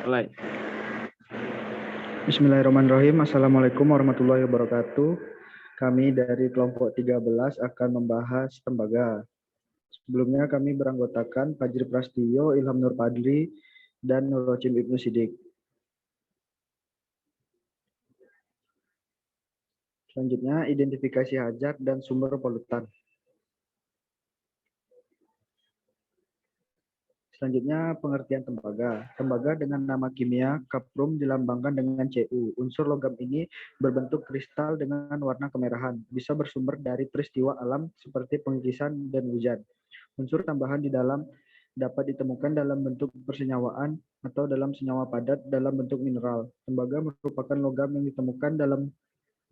Mulai. Bismillahirrahmanirrahim. Assalamualaikum warahmatullahi wabarakatuh. Kami dari kelompok 13 akan membahas tembaga. Sebelumnya kami beranggotakan Fajri Prasetyo, Ilham Nur Padli, dan Nurrochim Ibnu Sidik. Selanjutnya, identifikasi hazard dan sumber polutan. Selanjutnya, pengertian tembaga. Tembaga dengan nama kimia kaprum dilambangkan dengan Cu. Unsur logam ini berbentuk kristal dengan warna kemerahan. Bisa bersumber dari peristiwa alam seperti pengkisan dan hujan. Unsur tambahan di dalam dapat ditemukan dalam bentuk persenyawaan atau dalam senyawa padat dalam bentuk mineral. Tembaga merupakan logam yang ditemukan dalam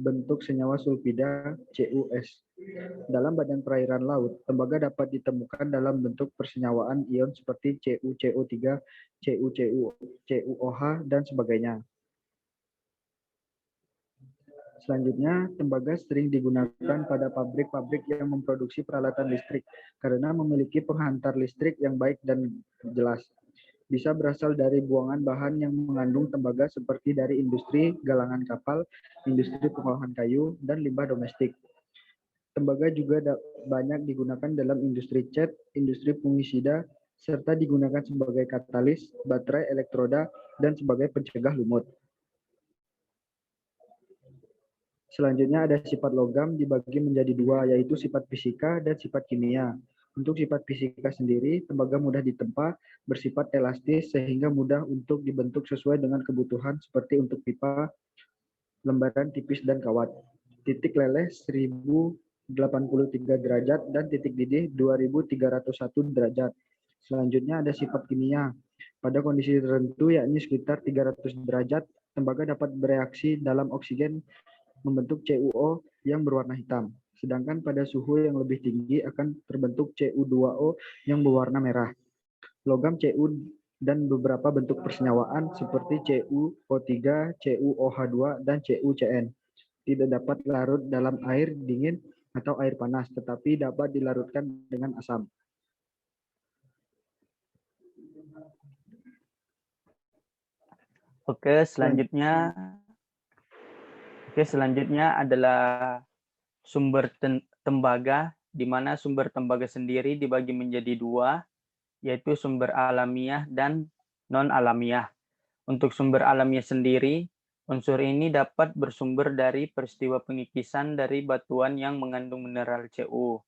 bentuk senyawa sulfida CuS. Dalam badan perairan laut, tembaga dapat ditemukan dalam bentuk persenyawaan ion seperti CuCO3, CuCuOH, dan sebagainya. Selanjutnya, tembaga sering digunakan pada pabrik-pabrik yang memproduksi peralatan listrik karena memiliki penghantar listrik yang baik dan jelas. Bisa berasal dari buangan bahan yang mengandung tembaga seperti dari industri galangan kapal, industri pengolahan kayu, dan limbah domestik. Tembaga juga banyak digunakan dalam industri cat, industri fungisida, serta digunakan sebagai katalis, baterai elektroda, dan sebagai pencegah lumut. Selanjutnya ada sifat logam dibagi menjadi dua, yaitu sifat fisika dan sifat kimia. Untuk sifat fisika sendiri, tembaga mudah ditempa, bersifat elastis sehingga mudah untuk dibentuk sesuai dengan kebutuhan seperti untuk pipa, lembaran tipis dan kawat. Titik leleh 1083 derajat dan titik didih 2301 derajat. Selanjutnya ada sifat kimia. Pada kondisi tertentu yakni sekitar 300 derajat, tembaga dapat bereaksi dalam oksigen membentuk CuO yang berwarna hitam. Sedangkan pada suhu yang lebih tinggi akan terbentuk Cu2O yang berwarna merah. Logam Cu dan beberapa bentuk persenyawaan seperti CuO3, CuOH2, dan CuCN tidak dapat larut dalam air dingin atau air panas, tetapi dapat dilarutkan dengan asam. Oke, selanjutnya adalah sumber tembaga, di mana sumber tembaga sendiri dibagi menjadi dua, yaitu sumber alamiah dan non-alamiah. Untuk sumber alamiah sendiri, unsur ini dapat bersumber dari peristiwa pengikisan dari batuan yang mengandung mineral Cu.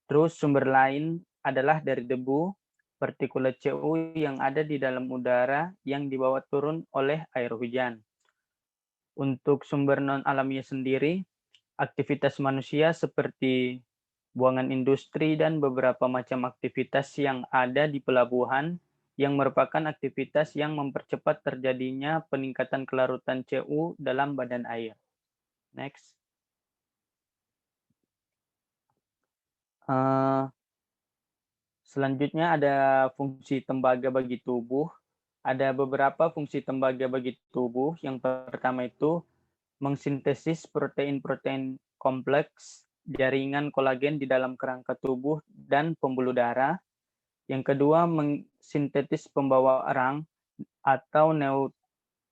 Terus sumber lain adalah dari debu, partikulat Cu yang ada di dalam udara yang dibawa turun oleh air hujan. Untuk sumber non-alamiah sendiri, aktivitas manusia seperti buangan industri dan beberapa macam aktivitas yang ada di pelabuhan yang merupakan aktivitas yang mempercepat terjadinya peningkatan kelarutan Cu dalam badan air. Next. Selanjutnya ada fungsi tembaga bagi tubuh. Ada beberapa fungsi tembaga bagi tubuh. Yang pertama itu mengsintesis protein-protein kompleks, jaringan kolagen di dalam kerangka tubuh dan pembuluh darah. Yang kedua, mengsintetis pembawa erang atau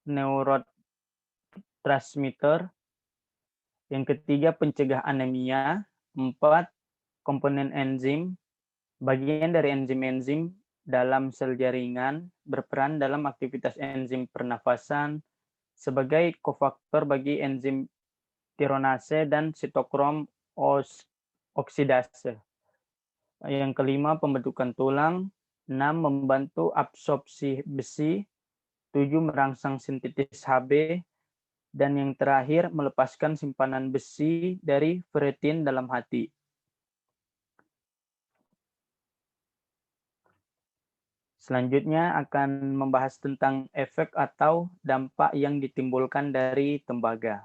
neurotransmitter. Yang ketiga, pencegah anemia. 4, komponen enzim. Bagian dari enzim-enzim dalam sel jaringan berperan dalam aktivitas enzim pernafasan sebagai kofaktor bagi enzim tironase dan sitokrom oksidase. Yang kelima, pembentukan tulang. 6, membantu absorpsi besi. 7, merangsang sintetis Hb. Dan yang terakhir, melepaskan simpanan besi dari ferritin dalam hati. Selanjutnya akan membahas tentang efek atau dampak yang ditimbulkan dari tembaga.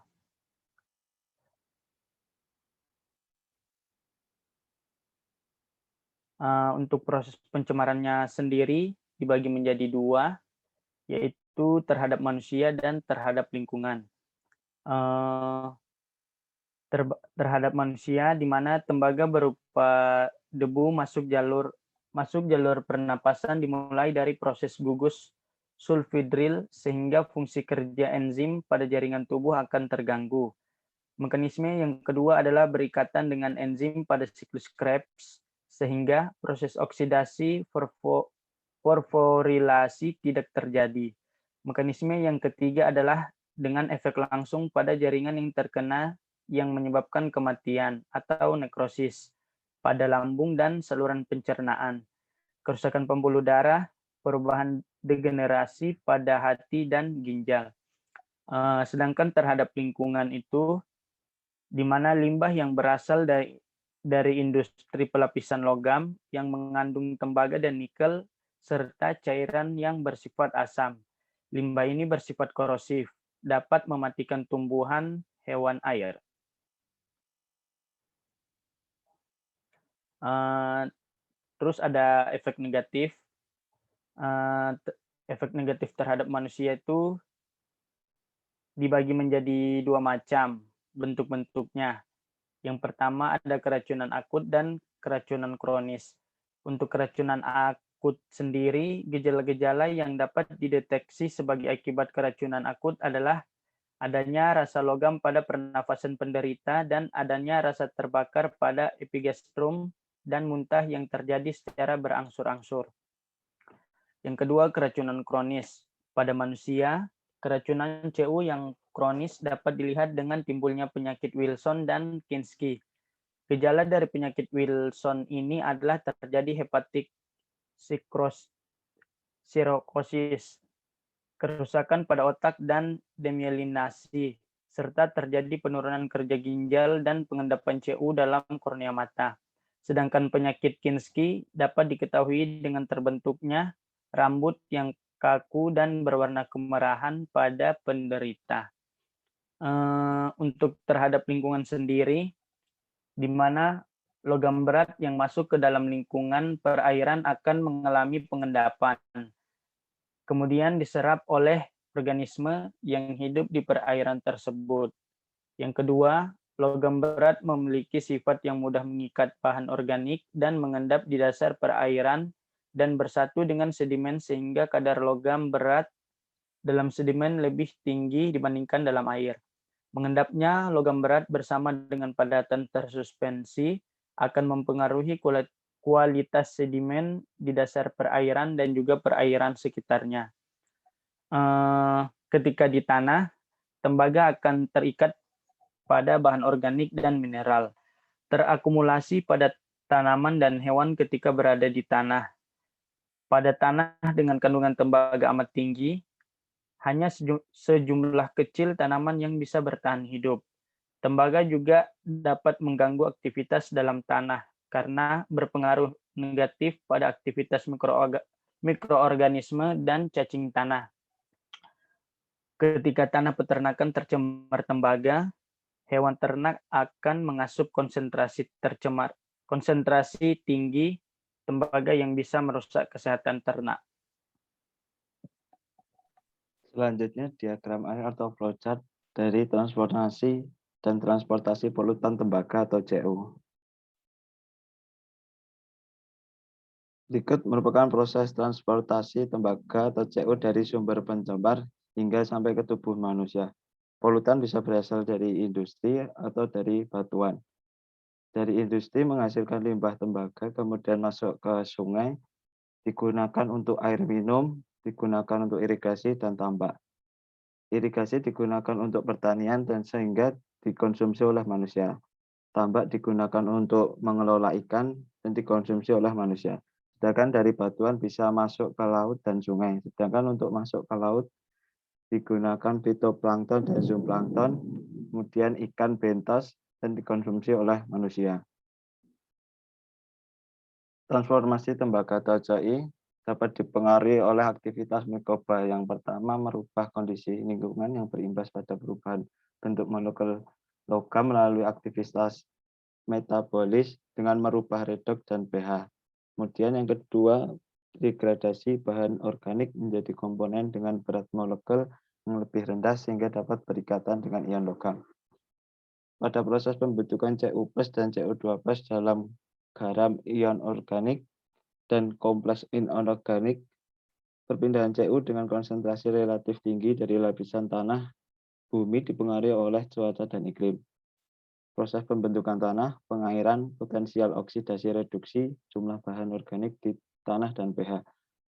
Untuk proses pencemarannya sendiri dibagi menjadi dua, yaitu terhadap manusia dan terhadap lingkungan. Terhadap manusia, di mana tembaga berupa debu masuk jalur pernapasan dimulai dari proses gugus sulfhidril sehingga fungsi kerja enzim pada jaringan tubuh akan terganggu. Mekanisme yang kedua adalah berikatan dengan enzim pada siklus Krebs sehingga proses oksidasi fosforilasi tidak terjadi. Mekanisme yang ketiga adalah dengan efek langsung pada jaringan yang terkena yang menyebabkan kematian atau nekrosis pada lambung dan saluran pencernaan, kerusakan pembuluh darah, perubahan degenerasi pada hati dan ginjal. Sedangkan terhadap lingkungan itu, di mana limbah yang berasal dari industri pelapisan logam yang mengandung tembaga dan nikel, serta cairan yang bersifat asam. Limbah ini bersifat korosif, dapat mematikan tumbuhan hewan air. Terus ada efek negatif. Efek negatif terhadap manusia itu dibagi menjadi dua macam bentuk-bentuknya. Yang pertama ada keracunan akut dan keracunan kronis. Untuk keracunan akut sendiri, gejala-gejala yang dapat dideteksi sebagai akibat keracunan akut adalah adanya rasa logam pada pernafasan penderita dan adanya rasa terbakar pada epigastrum dan muntah yang terjadi secara berangsur-angsur. Yang kedua, keracunan kronis. Pada manusia, keracunan CU yang kronis dapat dilihat dengan timbulnya penyakit Wilson dan Kinski. Gejala dari penyakit Wilson ini adalah terjadi hepatik sirokosis, kerusakan pada otak dan demyelinasi, serta terjadi penurunan kerja ginjal dan pengendapan CU dalam kornea mata. Sedangkan penyakit Kinski dapat diketahui dengan terbentuknya rambut yang kaku dan berwarna kemerahan pada penderita. Untuk terhadap lingkungan sendiri, di mana logam berat yang masuk ke dalam lingkungan perairan akan mengalami pengendapan. Kemudian diserap oleh organisme yang hidup di perairan tersebut. Yang kedua, logam berat memiliki sifat yang mudah mengikat bahan organik dan mengendap di dasar perairan dan bersatu dengan sedimen sehingga kadar logam berat dalam sedimen lebih tinggi dibandingkan dalam air. Mengendapnya logam berat bersama dengan padatan tersuspensi akan mempengaruhi kualitas sedimen di dasar perairan dan juga perairan sekitarnya. Ketika di tanah, tembaga akan terikat pada bahan organik dan mineral, terakumulasi pada tanaman dan hewan ketika berada di tanah. Pada tanah dengan kandungan tembaga amat tinggi, hanya sejumlah kecil tanaman yang bisa bertahan hidup. Tembaga juga dapat mengganggu aktivitas dalam tanah karena berpengaruh negatif pada aktivitas mikroorganisme dan cacing tanah. Ketika tanah peternakan tercemar tembaga, hewan ternak akan mengasup konsentrasi tinggi tembaga yang bisa merusak kesehatan ternak. Selanjutnya diagram air atau flowchart dari transportasi dan transportasi polutan tembaga atau CU. Berikut merupakan proses transportasi tembaga atau CU dari sumber pencemar hingga sampai ke tubuh manusia. Polutan bisa berasal dari industri atau dari batuan. Dari industri menghasilkan limbah tembaga, kemudian masuk ke sungai, digunakan untuk air minum, digunakan untuk irigasi dan tambak. Irigasi digunakan untuk pertanian dan sehingga dikonsumsi oleh manusia. Tambak digunakan untuk mengelola ikan dan dikonsumsi oleh manusia. Sedangkan dari batuan bisa masuk ke laut dan sungai. Sedangkan untuk masuk ke laut digunakan fitoplankton dan zooplankton, kemudian ikan bentos dan dikonsumsi oleh manusia. Transformasi tembaga atau CI dapat dipengaruhi oleh aktivitas mikroba. Yang pertama, merubah kondisi lingkungan yang berimbas pada perubahan bentuk molekul logam melalui aktivitas metabolis dengan merubah redoks dan pH. Kemudian yang kedua, degradasi bahan organik menjadi komponen dengan berat molekul yang lebih rendah sehingga dapat berikatan dengan ion logam. Pada proses pembentukan Cu+ dan Cu2+ dalam garam ion organik dan kompleks inorganik Perpindahan CU dengan konsentrasi relatif tinggi dari lapisan tanah bumi dipengaruhi oleh cuaca dan iklim. Proses pembentukan tanah, pengairan, potensial oksidasi reduksi, jumlah bahan organik di tanah, dan pH.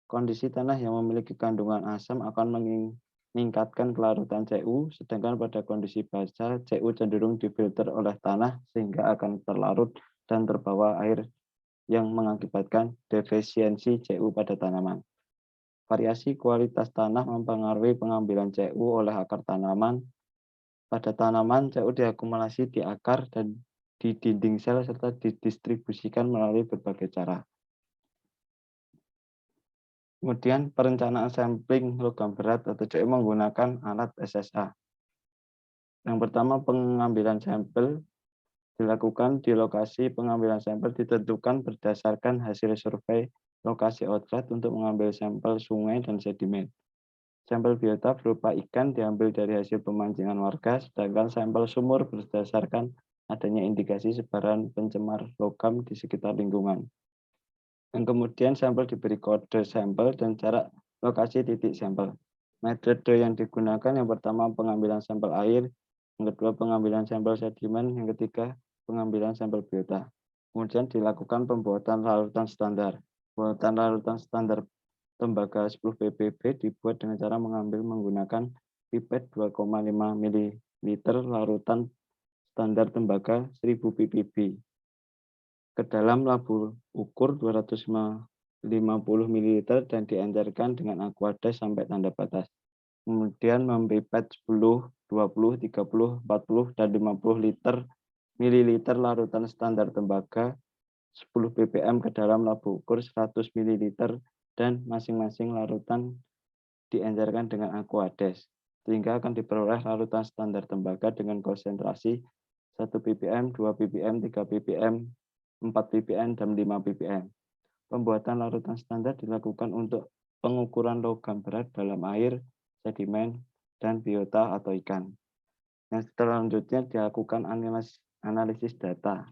Kondisi tanah yang memiliki kandungan asam akan meningkatkan kelarutan CU, sedangkan pada kondisi basah, CU cenderung difilter oleh tanah sehingga akan terlarut dan terbawa air yang mengakibatkan defisiensi CU pada tanaman. Variasi kualitas tanah mempengaruhi pengambilan CU oleh akar tanaman. Pada tanaman, CU diakumulasi di akar dan di dinding sel serta didistribusikan melalui berbagai cara. Kemudian perencanaan sampling logam berat atau CU menggunakan alat SSA. Yang pertama, pengambilan sampel dilakukan di lokasi pengambilan sampel ditentukan berdasarkan hasil survei lokasi outlet untuk mengambil sampel sungai dan sedimen. Sampel biota berupa ikan diambil dari hasil pemancingan warga, sedangkan sampel sumur berdasarkan adanya indikasi sebaran pencemar logam di sekitar lingkungan. Dan kemudian sampel diberi kode sampel dan jarak lokasi titik sampel. Metode yang digunakan yang pertama pengambilan sampel air, yang kedua pengambilan sampel sedimen, yang ketiga pengambilan sampel biota. Kemudian dilakukan pembuatan larutan standar. Pembuatan larutan standar tembaga 10 ppb dibuat dengan cara mengambil menggunakan pipet 2,5 ml larutan standar tembaga 1000 ppb ke dalam labu ukur 250 ml dan diencerkan dengan aquades sampai tanda batas. Kemudian mempipet 10, 20, 30, 40, dan 50 ml larutan standar tembaga 10 ppm ke dalam labu ukur 100 ml dan masing-masing larutan diencerkan dengan aquades, sehingga akan diperoleh larutan standar tembaga dengan konsentrasi 1 ppm, 2 ppm, 3 ppm, 4 ppm, dan 5 ppm. Pembuatan larutan standar dilakukan untuk pengukuran logam berat dalam air, sedimen, dan biota atau ikan. Yang selanjutnya dilakukan analisis data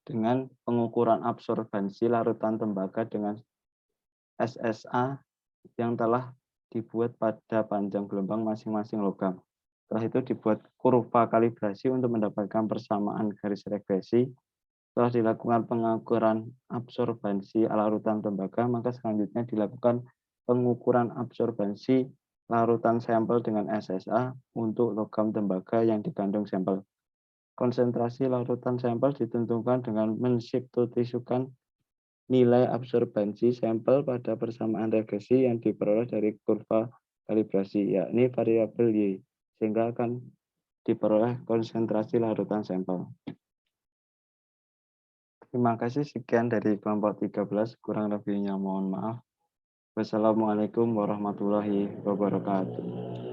dengan pengukuran absorbansi larutan tembaga dengan SSA yang telah dibuat pada panjang gelombang masing-masing logam. Setelah itu dibuat kurva kalibrasi untuk mendapatkan persamaan garis regresi. Setelah dilakukan pengukuran absorbansi larutan tembaga, maka selanjutnya dilakukan pengukuran absorbansi larutan sampel dengan SSA untuk logam tembaga yang dikandung sampel. Konsentrasi larutan sampel ditentukan dengan mensubstitusikan nilai absorbansi sampel pada persamaan regresi yang diperoleh dari kurva kalibrasi, yakni variabel Y, sehingga akan diperoleh konsentrasi larutan sampel. Terima kasih, sekian dari kelompok 13, kurang lebihnya mohon maaf. Wassalamualaikum warahmatullahi wabarakatuh.